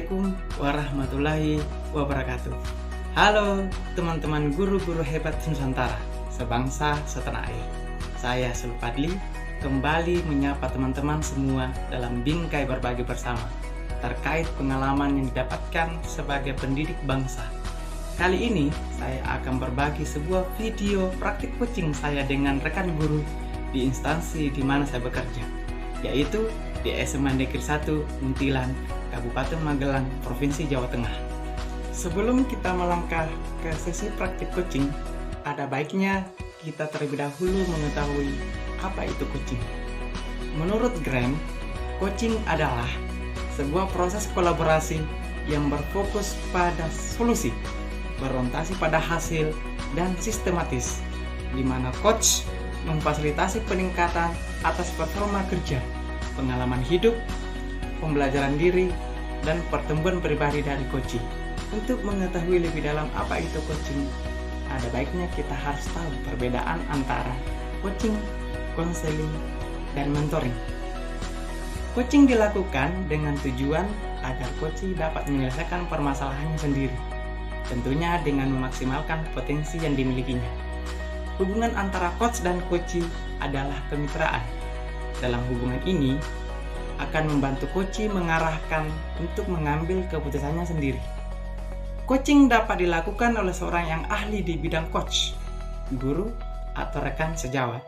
Assalamualaikum warahmatullahi wabarakatuh. Halo teman-teman guru-guru hebat Nusantara, sebangsa setanah air. Saya Sulpadli kembali menyapa teman-teman semua dalam bingkai berbagi bersama terkait pengalaman yang didapatkan sebagai pendidik bangsa. Kali ini saya akan berbagi sebuah video praktik coaching saya dengan rekan guru di instansi di mana saya bekerja, yaitu di SMA Negeri 1 Muntilan, Kabupaten Magelang, Provinsi Jawa Tengah. Sebelum kita melangkah ke sesi praktik coaching, ada baiknya kita terlebih dahulu mengetahui apa itu coaching. Menurut Graham, coaching adalah sebuah proses kolaborasi yang berfokus pada solusi, berorientasi pada hasil, dan sistematis, di mana coach memfasilitasi peningkatan atas performa kerja, pengalaman hidup, pembelajaran diri, dan pertumbuhan pribadi dari coaching. Untuk mengetahui lebih dalam apa itu coaching, ada baiknya kita harus tahu perbedaan antara coaching, konseling, dan mentoring. Coaching dilakukan dengan tujuan agar coach dapat menyelesaikan permasalahannya sendiri, tentunya dengan memaksimalkan potensi yang dimilikinya. Hubungan antara coach dan coach adalah kemitraan. Dalam hubungan ini, akan membantu coach mengarahkan untuk mengambil keputusannya sendiri. Coaching dapat dilakukan oleh seorang yang ahli di bidang coach, guru, atau rekan sejawat.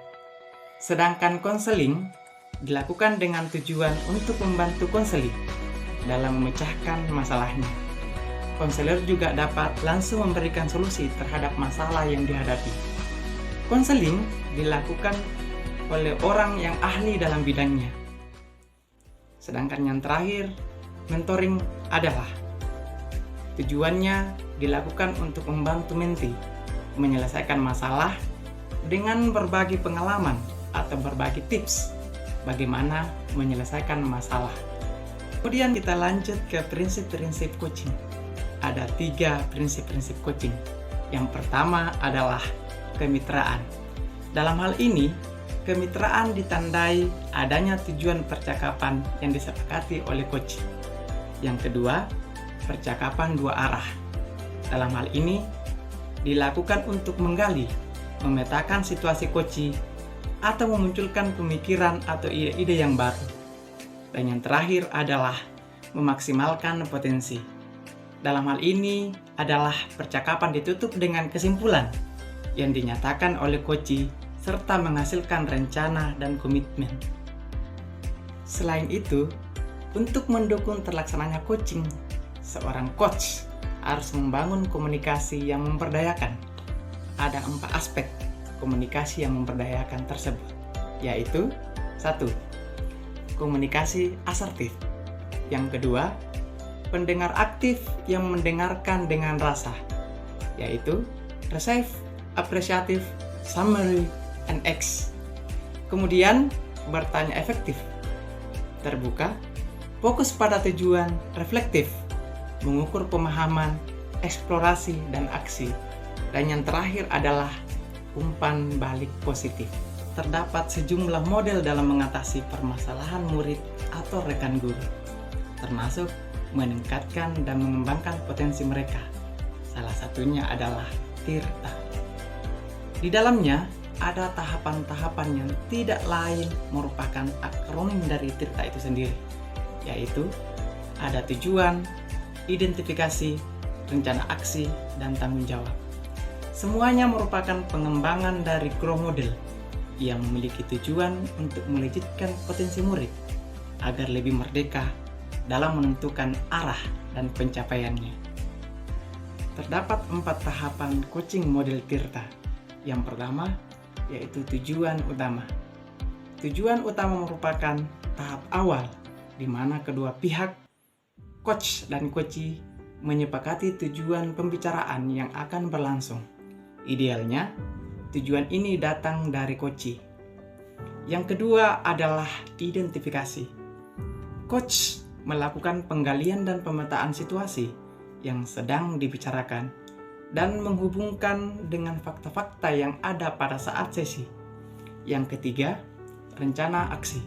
Sedangkan konseling dilakukan dengan tujuan untuk membantu konseli dalam memecahkan masalahnya. Konselor juga dapat langsung memberikan solusi terhadap masalah yang dihadapi. Konseling dilakukan oleh orang yang ahli dalam bidangnya. Sedangkan yang terakhir, mentoring adalah tujuannya dilakukan untuk membantu menti menyelesaikan masalah dengan berbagi pengalaman atau berbagi tips bagaimana menyelesaikan masalah. Kemudian kita lanjut ke prinsip-prinsip coaching. Ada 3 prinsip-prinsip coaching. Yang pertama adalah kemitraan. Dalam hal ini, kemitraan ditandai adanya tujuan percakapan yang disepakati oleh coach. Yang kedua, percakapan 2 arah. Dalam hal ini, dilakukan untuk menggali, memetakan situasi coach atau memunculkan pemikiran atau ide-ide yang baru. Dan yang terakhir adalah memaksimalkan potensi. Dalam hal ini adalah percakapan ditutup dengan kesimpulan yang dinyatakan oleh coach serta menghasilkan rencana dan komitmen. Selain itu, untuk mendukung terlaksananya coaching, seorang coach harus membangun komunikasi yang memperdayakan. Ada 4 aspek komunikasi yang memperdayakan tersebut, yaitu 1. Komunikasi asertif. Yang kedua, pendengar aktif yang mendengarkan dengan rasa, yaitu receive, apresiatif, summary, and X. Kemudian, bertanya efektif, terbuka, fokus pada tujuan, reflektif, mengukur pemahaman, eksplorasi, dan aksi. Dan yang terakhir adalah umpan balik positif. Terdapat sejumlah model dalam mengatasi permasalahan murid atau rekan guru, termasuk meningkatkan dan mengembangkan potensi mereka. Salah satunya adalah TIRTA. Di dalamnya, ada tahapan-tahapan yang tidak lain merupakan akronim dari TIRTA itu sendiri, yaitu ada tujuan, identifikasi, rencana aksi, dan tanggung jawab. Semuanya merupakan pengembangan dari growth model yang memiliki tujuan untuk melejitkan potensi murid agar lebih merdeka dalam menentukan arah dan pencapaiannya. Terdapat 4 tahapan coaching model TIRTA. Yang pertama, yaitu tujuan utama. Tujuan utama merupakan tahap awal di mana kedua pihak, coach dan coachee, menyepakati tujuan pembicaraan yang akan berlangsung. Idealnya, tujuan ini datang dari coachee. Yang kedua adalah identifikasi. Coach melakukan penggalian dan pemetaan situasi yang sedang dibicarakan dan menghubungkan dengan fakta-fakta yang ada pada saat sesi. Yang ketiga, rencana aksi.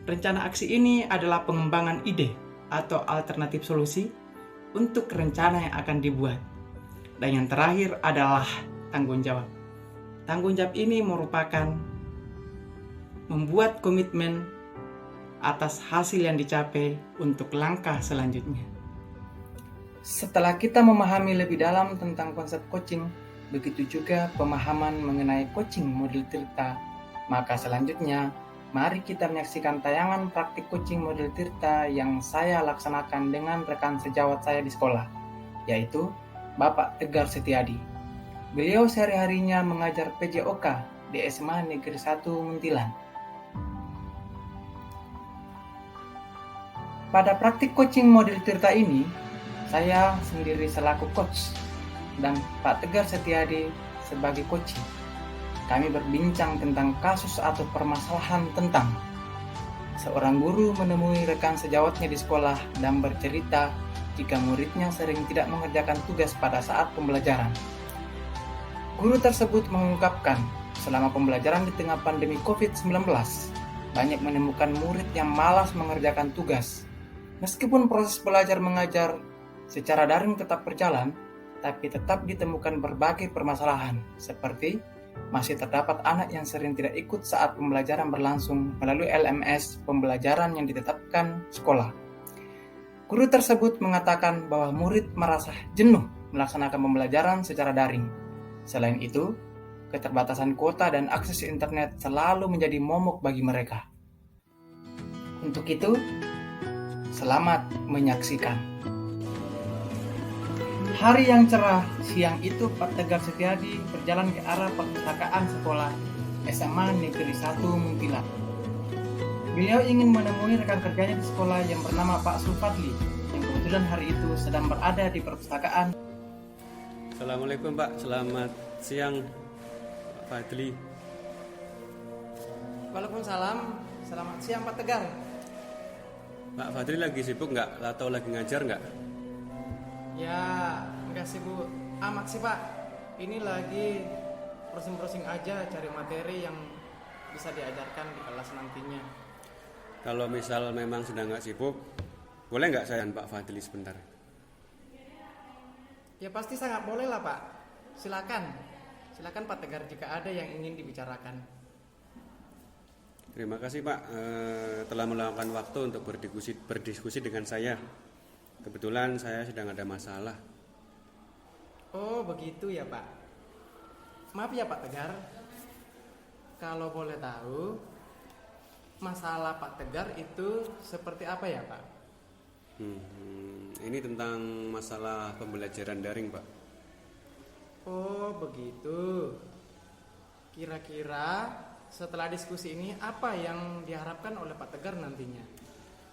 Rencana aksi ini adalah pengembangan ide atau alternatif solusi untuk rencana yang akan dibuat. Dan yang terakhir adalah tanggung jawab. Tanggung jawab ini merupakan membuat komitmen atas hasil yang dicapai untuk langkah selanjutnya. Setelah kita memahami lebih dalam tentang konsep coaching, begitu juga pemahaman mengenai coaching model Tirta, maka selanjutnya mari kita menyaksikan tayangan praktik coaching model Tirta yang saya laksanakan dengan rekan sejawat saya di sekolah, yaitu Bapak Tegar Setiadi. Beliau sehari-harinya mengajar PJOK di SMA Negeri 1 Muntilan. Pada praktik coaching model Tirta ini, saya sendiri selaku coach dan Pak Tegar Setiadi sebagai coaching. Kami berbincang tentang kasus atau permasalahan tentang seorang guru menemui rekan sejawatnya di sekolah dan bercerita jika muridnya sering tidak mengerjakan tugas pada saat pembelajaran. Guru tersebut mengungkapkan selama pembelajaran di tengah pandemi COVID-19, banyak menemukan murid yang malas mengerjakan tugas. Meskipun proses belajar mengajar secara daring tetap berjalan, tapi tetap ditemukan berbagai permasalahan, seperti masih terdapat anak yang sering tidak ikut saat pembelajaran berlangsung melalui LMS pembelajaran yang ditetapkan sekolah. Guru tersebut mengatakan bahwa murid merasa jenuh melaksanakan pembelajaran secara daring. Selain itu, keterbatasan kuota dan akses internet selalu menjadi momok bagi mereka. Untuk itu, selamat menyaksikan. Hari yang cerah, siang itu Pak Tegar Setiadi berjalan ke arah perpustakaan sekolah SMA Negeri 1 Muntilan. Beliau ingin menemui rekan kerjanya di sekolah yang bernama Pak Sulfadli, yang kebetulan hari itu sedang berada di perpustakaan. Assalamualaikum Pak, selamat siang Pak Fadli. Waalaikumsalam, selamat siang Pak Tegar. Pak Fadli lagi sibuk nggak atau lagi ngajar nggak? Ya, enggak sibuk amat sih Pak. Ini lagi browsing-browsing aja cari materi yang bisa diajarkan di kelas nantinya. Kalau misal memang sedang nggak sibuk, boleh nggak saya dan Pak Fadli sebentar? Ya pasti sangat boleh lah Pak. Silakan Pak Tegar jika ada yang ingin dibicarakan. Terima kasih Pak telah meluangkan waktu untuk berdiskusi dengan saya. Kebetulan saya sedang ada masalah. Oh begitu ya Pak. Maaf ya Pak Tegar, kalau boleh tahu masalah Pak Tegar itu seperti apa ya Pak? Ini tentang masalah pembelajaran daring Pak. Oh begitu. Kira-kira setelah diskusi ini apa yang diharapkan oleh Pak Tegar nantinya?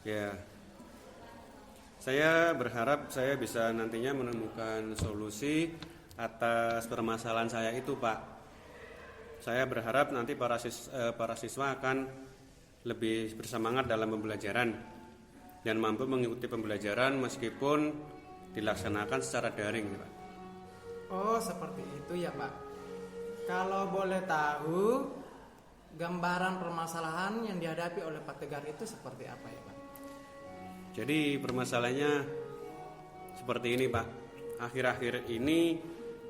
Ya, saya berharap saya bisa nantinya menemukan solusi atas permasalahan saya itu Pak. Saya berharap nanti para siswa akan lebih bersemangat dalam pembelajaran dan mampu mengikuti pembelajaran meskipun dilaksanakan secara daring Pak. Oh seperti itu ya Pak. Kalau boleh tahu gambaran permasalahan yang dihadapi oleh Pak Tegar itu seperti apa ya Pak? Jadi permasalahannya seperti ini Pak. Akhir-akhir ini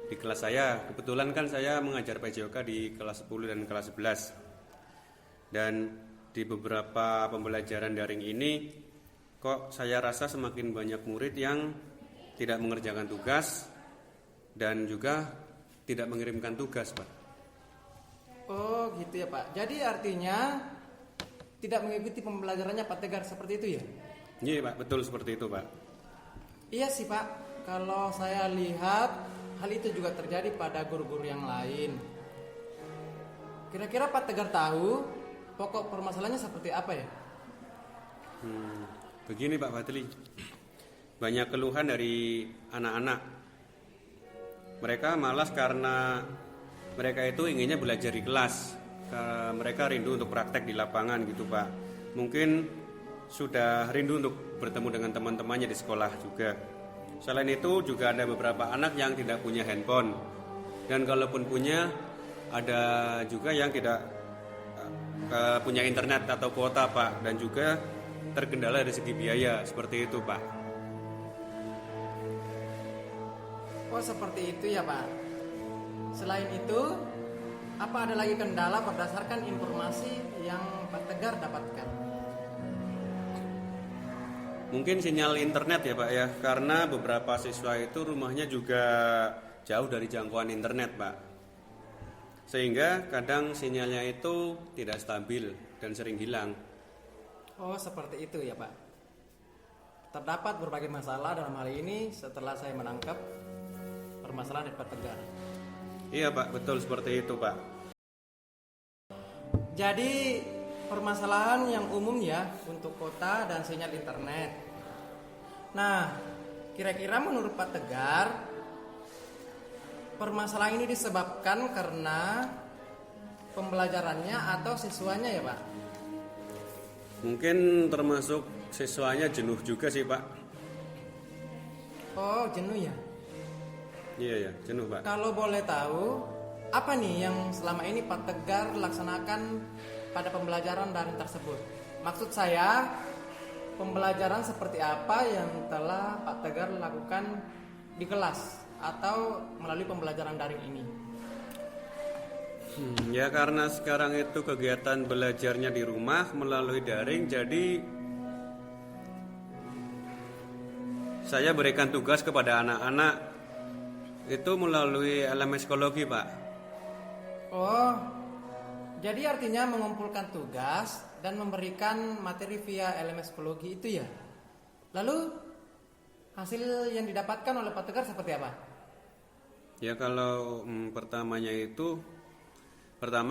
di kelas saya, kebetulan kan saya mengajar PJOK di kelas 10 dan kelas 11. Dan di beberapa pembelajaran daring ini kok saya rasa semakin banyak murid yang tidak mengerjakan tugas dan juga tidak mengirimkan tugas Pak. Oh gitu ya Pak. Jadi artinya tidak mengikuti pembelajarannya Pak Tegar seperti itu ya? Iya Pak, betul seperti itu Pak. Iya sih Pak, kalau saya lihat hal itu juga terjadi pada guru-guru yang lain. Kira-kira Pak Tegar tahu pokok permasalahannya seperti apa ya? Begini Pak Fadli, banyak keluhan dari anak-anak. Mereka malas karena mereka itu inginnya belajar di kelas. Mereka rindu untuk praktek di lapangan gitu Pak. Mungkin sudah rindu untuk bertemu dengan teman-temannya di sekolah juga. Selain itu juga ada beberapa anak yang tidak punya handphone. Dan kalaupun punya, ada juga yang tidak punya internet atau kuota Pak. Dan juga terkendala dari segi biaya, seperti itu Pak. Oh seperti itu ya Pak. Selain itu, apa ada lagi kendala berdasarkan informasi yang Pak Tegar dapatkan? Mungkin sinyal internet ya Pak ya, karena beberapa siswa itu rumahnya juga jauh dari jangkauan internet Pak. Sehingga kadang sinyalnya itu tidak stabil dan sering hilang. Oh seperti itu ya Pak. Terdapat berbagai masalah dalam hal ini setelah saya menangkap permasalahan dari Pak Tegar. Iya Pak, betul seperti itu Pak. Jadi permasalahan yang umum ya untuk kota dan sinyal internet. Nah, kira-kira menurut Pak Tegar, permasalahan ini disebabkan karena pembelajarannya atau siswanya ya Pak? Mungkin termasuk siswanya jenuh juga sih Pak. Oh jenuh ya? Iya ya, jenuh Pak. Kalau boleh tahu, apa nih yang selama ini Pak Tegar laksanakan pada pembelajaran daring tersebut? Maksud saya, pembelajaran seperti apa yang telah Pak Tegar lakukan di kelas atau melalui pembelajaran daring ini? Ya karena sekarang itu kegiatan belajarnya di rumah melalui daring, jadi saya berikan tugas kepada anak-anak itu melalui elemen psikologi Pak. Oh, jadi artinya mengumpulkan tugas dan memberikan materi via elemen psikologi itu ya? Lalu hasil yang didapatkan oleh Pak Tegar seperti apa? Ya kalau pertama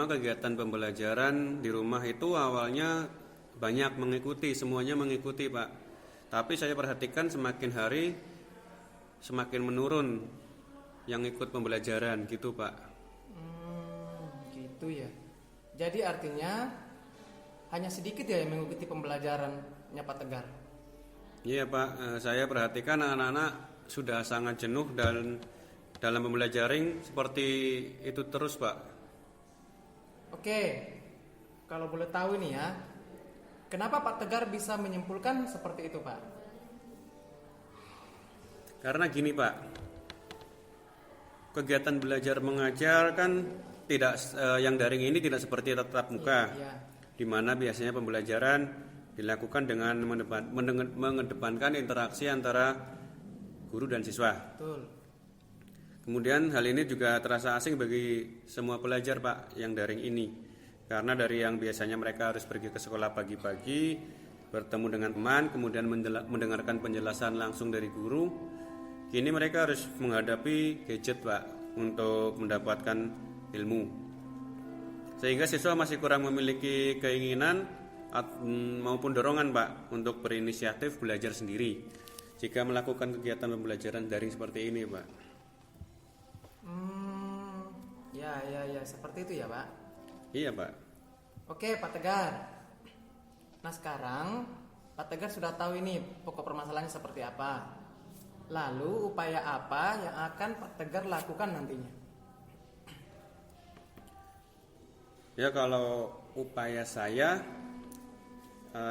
kegiatan pembelajaran di rumah itu awalnya banyak mengikuti, semuanya mengikuti Pak. Tapi saya perhatikan semakin hari semakin menurun yang ikut pembelajaran gitu Pak. Gitu ya. Jadi artinya hanya sedikit ya yang mengikuti pembelajarannya Pak Tegar. Iya Pak, saya perhatikan anak-anak sudah sangat jenuh dan dalam pembelajaran seperti itu terus Pak. Oke, kalau boleh tahu nih ya, kenapa Pak Tegar bisa menyimpulkan seperti itu Pak? Karena gini Pak, kegiatan belajar mengajar kan tidak yang daring ini tidak seperti tatap muka, Iya. di mana biasanya pembelajaran dilakukan dengan mengedepankan interaksi antara guru dan siswa. Betul. Kemudian hal ini juga terasa asing bagi semua pelajar Pak yang daring ini, karena dari yang biasanya mereka harus pergi ke sekolah pagi-pagi, bertemu dengan teman, kemudian mendengarkan penjelasan langsung dari guru, kini mereka harus menghadapi gadget Pak untuk mendapatkan ilmu. Sehingga siswa masih kurang memiliki keinginan maupun dorongan Pak untuk berinisiatif belajar sendiri jika melakukan kegiatan pembelajaran daring seperti ini Pak. Ya, seperti itu ya Pak. Iya Pak. Oke Pak Tegar. Nah sekarang Pak Tegar sudah tahu ini pokok permasalahannya seperti apa. Lalu upaya apa yang akan Pak Tegar lakukan nantinya? Ya kalau upaya saya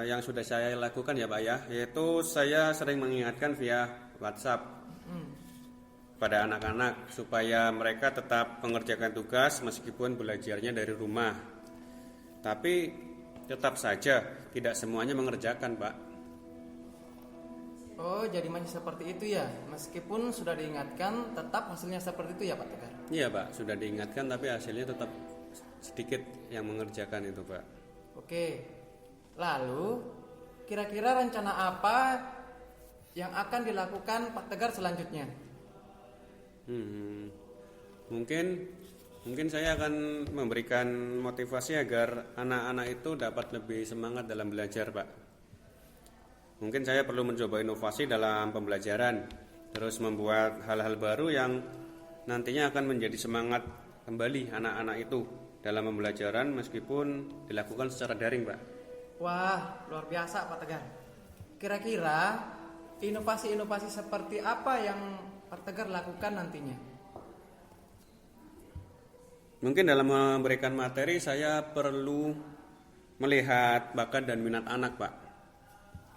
yang sudah saya lakukan ya Pak ya, yaitu saya sering mengingatkan via WhatsApp pada anak-anak supaya mereka tetap mengerjakan tugas meskipun belajarnya dari rumah. Tapi tetap saja tidak semuanya mengerjakan Pak. Oh jadi masih seperti itu ya. Meskipun sudah diingatkan tetap hasilnya seperti itu ya Pak Tegar? Iya Pak, sudah diingatkan tapi hasilnya tetap sedikit yang mengerjakan itu Pak. Oke. Lalu kira-kira rencana apa yang akan dilakukan Pak Tegar selanjutnya? Mungkin saya akan memberikan motivasi agar anak-anak itu dapat lebih semangat dalam belajar Pak. Mungkin saya perlu mencoba inovasi dalam pembelajaran, terus membuat hal-hal baru yang nantinya akan menjadi semangat kembali anak-anak itu dalam pembelajaran meskipun dilakukan secara daring Pak. Wah luar biasa Pak Tegar. Kira-kira inovasi-inovasi seperti apa yang Pak Tegar lakukan nantinya? Mungkin dalam memberikan materi saya perlu melihat bakat dan minat anak Pak.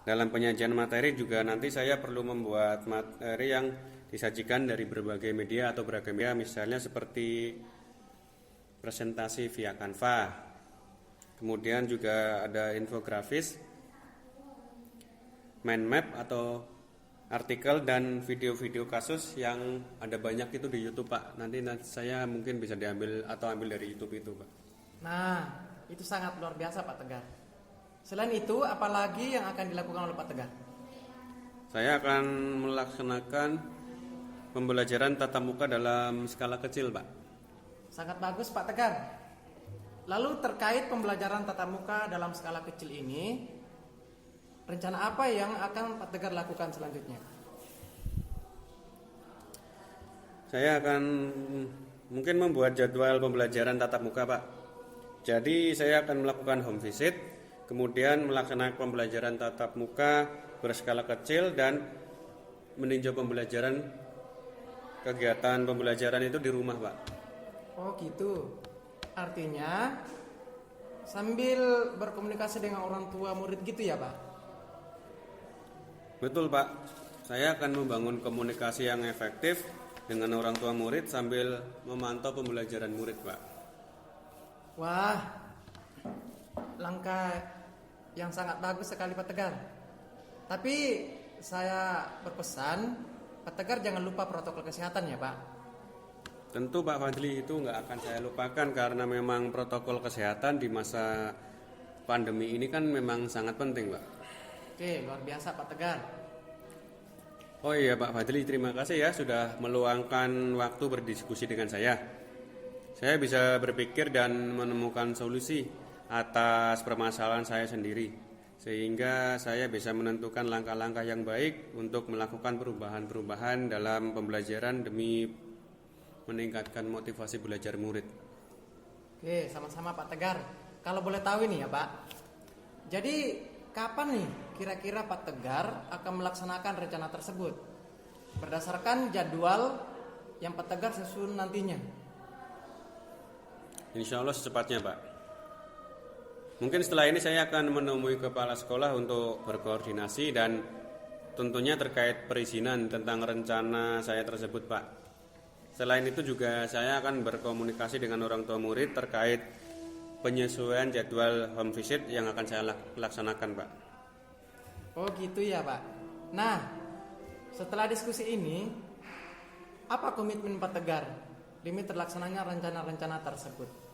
Dalam penyajian materi juga nanti saya perlu membuat materi yang disajikan dari berbagai media atau beragam media, misalnya seperti presentasi via Canva. Kemudian juga ada infografis, mind map atau artikel dan video-video kasus yang ada banyak itu di YouTube, Pak. Nanti saya mungkin bisa diambil atau ambil dari YouTube itu, Pak. Nah, itu sangat luar biasa Pak Tegar. Selain itu, apalagi yang akan dilakukan oleh Pak Tegar? Saya akan melaksanakan pembelajaran tatap muka dalam skala kecil, Pak. Sangat bagus Pak Tegar. Lalu terkait pembelajaran tatap muka dalam skala kecil ini, rencana apa yang akan Pak Tegar lakukan selanjutnya? Saya akan mungkin membuat jadwal pembelajaran tatap muka, Pak. Jadi saya akan melakukan home visit, kemudian melaksanakan pembelajaran tatap muka berskala kecil dan meninjau pembelajaran kegiatan pembelajaran itu di rumah, Pak. Oh gitu. Artinya sambil berkomunikasi dengan orang tua murid gitu ya Pak? Betul, Pak. Saya akan membangun komunikasi yang efektif dengan orang tua murid sambil memantau pembelajaran murid, Pak. Wah, langkah yang sangat bagus sekali Pak Tegar. Tapi saya berpesan, Pak Tegar jangan lupa protokol kesehatan ya Pak. Tentu Pak Fadli, itu nggak akan saya lupakan karena memang protokol kesehatan di masa pandemi ini kan memang sangat penting, Pak. Oke, luar biasa Pak Tegar. Oh iya Pak Fadli, terima kasih ya sudah meluangkan waktu berdiskusi dengan saya. Saya bisa berpikir dan menemukan solusi atas permasalahan saya sendiri, sehingga saya bisa menentukan langkah-langkah yang baik untuk melakukan perubahan-perubahan dalam pembelajaran demi meningkatkan motivasi belajar murid. Oke, sama-sama Pak Tegar. Kalau boleh tahu ini ya Pak, jadi kapan nih kira-kira Pak Tegar akan melaksanakan rencana tersebut berdasarkan jadwal yang Pak Tegar susun nantinya? Insya Allah secepatnya, Pak. Mungkin setelah ini saya akan menemui kepala sekolah untuk berkoordinasi dan tentunya terkait perizinan tentang rencana saya tersebut, Pak. Selain itu juga saya akan berkomunikasi dengan orang tua murid terkait penyesuaian jadwal home visit yang akan saya laksanakan, Pak. Oh gitu ya Pak. Nah, setelah diskusi ini, apa komitmen Pak Tegar demi terlaksananya rencana-rencana tersebut?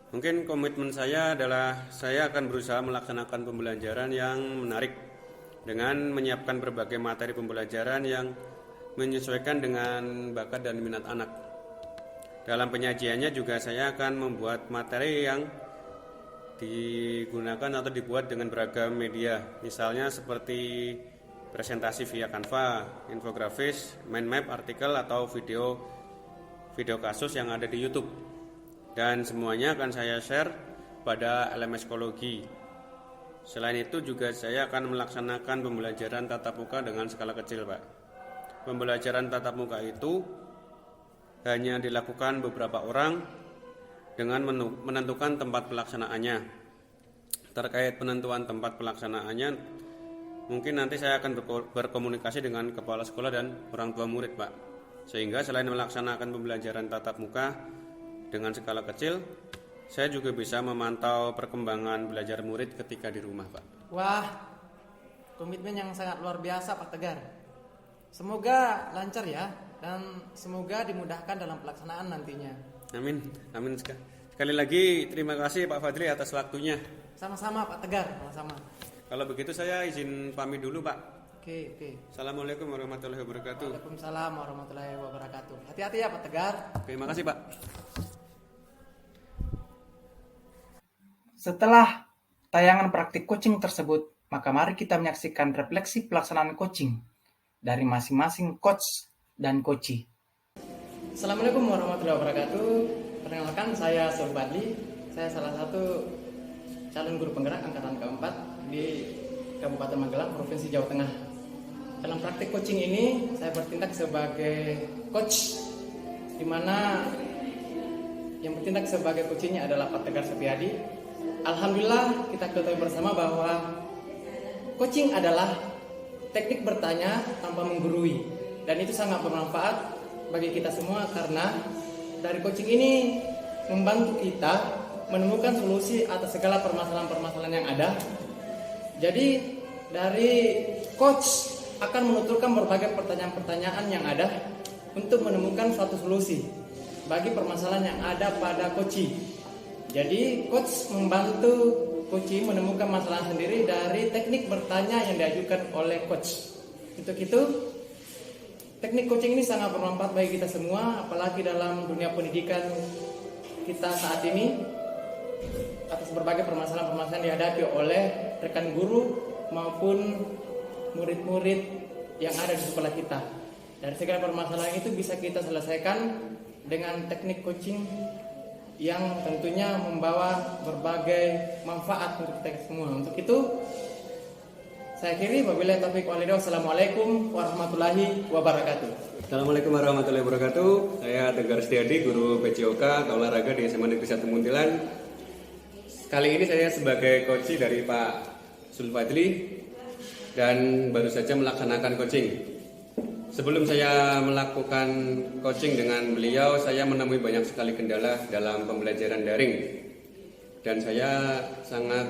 Mungkin komitmen saya adalah saya akan berusaha melaksanakan pembelajaran yang menarik dengan menyiapkan berbagai materi pembelajaran yang menyesuaikan dengan bakat dan minat anak. Dalam penyajiannya juga saya akan membuat materi yang digunakan atau dibuat dengan beragam media, misalnya seperti presentasi via Canva, infografis, mind map, artikel atau video kasus yang ada di YouTube. Dan semuanya akan saya share pada LMS Psikologi. Selain itu juga saya akan melaksanakan pembelajaran tatap muka dengan skala kecil, Pak. Pembelajaran tatap muka itu hanya dilakukan beberapa orang dengan menentukan tempat pelaksanaannya. Terkait penentuan tempat pelaksanaannya, mungkin nanti saya akan berkomunikasi dengan kepala sekolah dan orang tua murid, Pak. Sehingga selain melaksanakan pembelajaran tatap muka dengan skala kecil, saya juga bisa memantau perkembangan belajar murid ketika di rumah, Pak. Wah, komitmen yang sangat luar biasa Pak Tegar. Semoga lancar ya, dan semoga dimudahkan dalam pelaksanaan nantinya. Amin, amin. Sekali lagi terima kasih Pak Fadli atas waktunya. Sama-sama Pak Tegar, sama-sama. Kalau begitu saya izin pamit dulu, Pak. Oke. Assalamualaikum warahmatullahi wabarakatuh. Waalaikumsalam warahmatullahi wabarakatuh. Hati-hati ya Pak Tegar. Terima kasih, Pak. Setelah tayangan praktik coaching tersebut, maka mari kita menyaksikan refleksi pelaksanaan coaching dari masing-masing coach dan coachee. Assalamualaikum warahmatullahi wabarakatuh. Perkenalkan, saya Sobadli. Saya salah satu calon guru penggerak angkatan keempat di Kabupaten Magelang, Provinsi Jawa Tengah. Dalam praktik coaching ini, saya bertindak sebagai coach, di mana yang bertindak sebagai coachingnya adalah Pak Tegar Sepiadi. Alhamdulillah kita ketahui bersama bahwa coaching adalah teknik bertanya tanpa menggurui, dan itu sangat bermanfaat bagi kita semua karena dari coaching ini membantu kita menemukan solusi atas segala permasalahan-permasalahan yang ada. Jadi dari coach akan menuturkan berbagai pertanyaan-pertanyaan yang ada untuk menemukan suatu solusi bagi permasalahan yang ada pada coach. Jadi coach membantu coach menemukan masalah sendiri dari teknik bertanya yang diajukan oleh coach. Untuk itu teknik coaching ini sangat bermanfaat bagi kita semua, apalagi dalam dunia pendidikan kita saat ini atas berbagai permasalahan-permasalahan dihadapi oleh rekan guru maupun murid-murid yang ada di sekolah kita. Dari segala permasalahan itu bisa kita selesaikan dengan teknik coaching yang tentunya membawa berbagai manfaat untuk kita semua. Untuk itu saya akhiri, wabillahi taufiq wal hidayah. Wassalamualaikum warahmatullahi wabarakatuh. Assalamualaikum warahmatullahi wabarakatuh. Saya Tegar Setiadi, guru PJOK olahraga di SMA Negeri 1 Muntilan. Kali ini saya sebagai coach dari Pak Sulfadli dan baru saja melaksanakan coaching. Sebelum saya melakukan coaching dengan beliau, saya menemui banyak sekali kendala dalam pembelajaran daring. Dan saya sangat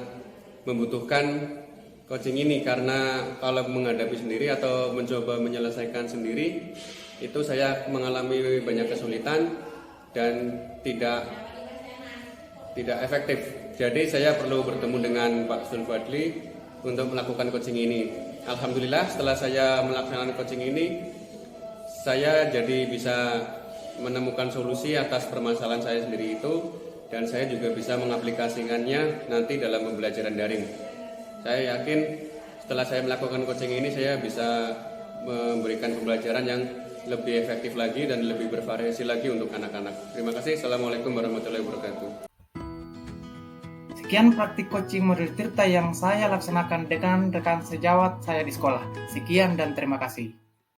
membutuhkan coaching ini karena kalau menghadapi sendiri atau mencoba menyelesaikan sendiri, itu saya mengalami banyak kesulitan dan tidak efektif. Jadi saya perlu bertemu dengan Pak Sulfadli untuk melakukan coaching ini. Alhamdulillah setelah saya melaksanakan coaching ini, saya jadi bisa menemukan solusi atas permasalahan saya sendiri itu, dan saya juga bisa mengaplikasikannya nanti dalam pembelajaran daring. Saya yakin setelah saya melakukan coaching ini, saya bisa memberikan pembelajaran yang lebih efektif lagi dan lebih bervariasi lagi untuk anak-anak. Terima kasih. Assalamualaikum warahmatullahi wabarakatuh. Sekian praktik coaching model Tirta yang saya laksanakan dengan rekan sejawat saya di sekolah. Sekian dan terima kasih.